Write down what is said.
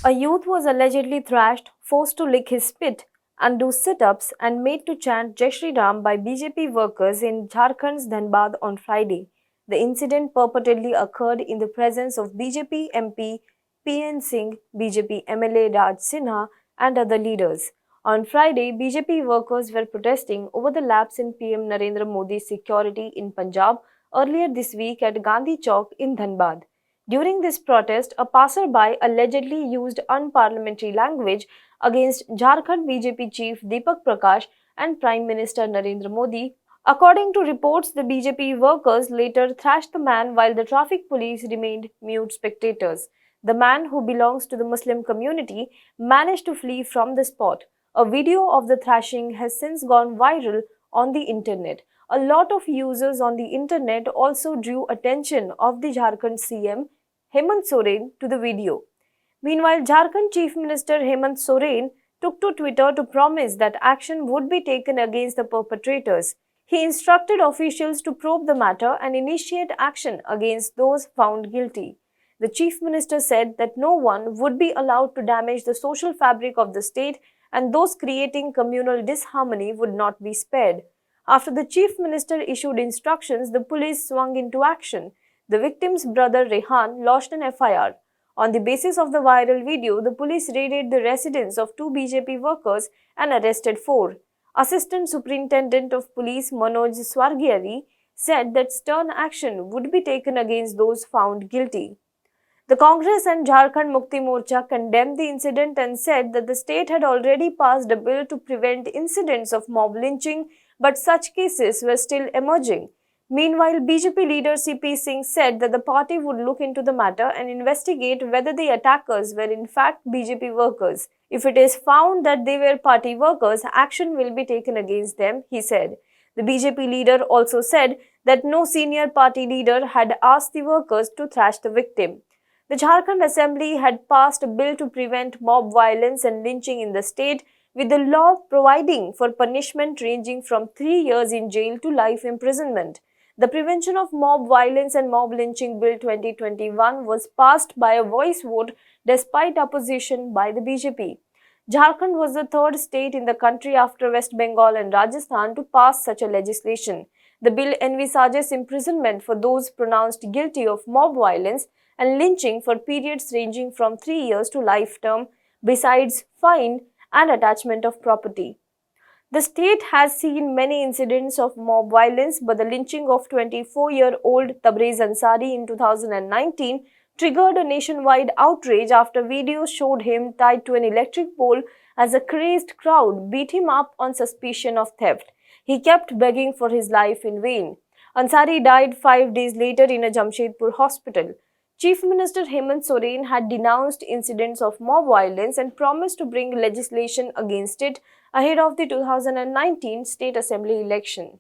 A youth was allegedly thrashed, forced to lick his spit and do sit-ups and made to chant Jai Shri Ram by BJP workers in Jharkhand's Dhanbad on Friday. The incident purportedly occurred in the presence of BJP MP PN Singh, BJP MLA Raj Sinha and other leaders. On Friday, BJP workers were protesting over the lapse in PM Narendra Modi's security in Punjab earlier this week at Gandhi Chowk in Dhanbad. During this protest, a passerby allegedly used unparliamentary language against Jharkhand BJP chief Dipak Prakash and Prime Minister Narendra Modi. According to reports, the BJP workers later thrashed the man while the traffic police remained mute spectators. The man, who belongs to the Muslim community, managed to flee from the spot. A video of the thrashing has since gone viral on the internet. A lot of users on the internet also drew attention of the Jharkhand CM Hemant Soren to the video. Meanwhile, Jharkhand Chief Minister Hemant Soren took to Twitter to promise that action would be taken against the perpetrators. He instructed officials to probe the matter and initiate action against those found guilty. The Chief Minister said that no one would be allowed to damage the social fabric of the state and those creating communal disharmony would not be spared. After the Chief Minister issued instructions, the police swung into action. The victim's brother Rehan lodged an FIR. On the basis of the viral video, the police raided the residence of two BJP workers and arrested 4. Assistant Superintendent of Police Manoj Swargyari said that stern action would be taken against those found guilty. The Congress and Jharkhand Mukti Morcha condemned the incident and said that the state had already passed a bill to prevent incidents of mob lynching, but such cases were still emerging. Meanwhile, BJP leader MP Singh said that the party would look into the matter and investigate whether the attackers were in fact BJP workers. If it is found that they were party workers, action will be taken against them, he said. The BJP leader also said that no senior party leader had asked the workers to thrash the victim. The Jharkhand Assembly had passed a bill to prevent mob violence and lynching in the state, with the law providing for punishment ranging from 3 years in jail to life imprisonment. The Prevention of Mob Violence and Mob Lynching Bill 2021 was passed by a voice vote despite opposition by the BJP. Jharkhand was the third state in the country after West Bengal and Rajasthan to pass such a legislation. The bill envisages imprisonment for those pronounced guilty of mob violence and lynching for periods ranging from 3 years to life term, besides fine and attachment of property. The state has seen many incidents of mob violence, but the lynching of 24-year-old Tabriz Ansari in 2019 triggered a nationwide outrage after videos showed him tied to an electric pole as a crazed crowd beat him up on suspicion of theft. He kept begging for his life in vain. Ansari died 5 days later in a Jamshedpur hospital. Chief Minister Hemant Soren had denounced incidents of mob violence and promised to bring legislation against it ahead of the 2019 State Assembly election.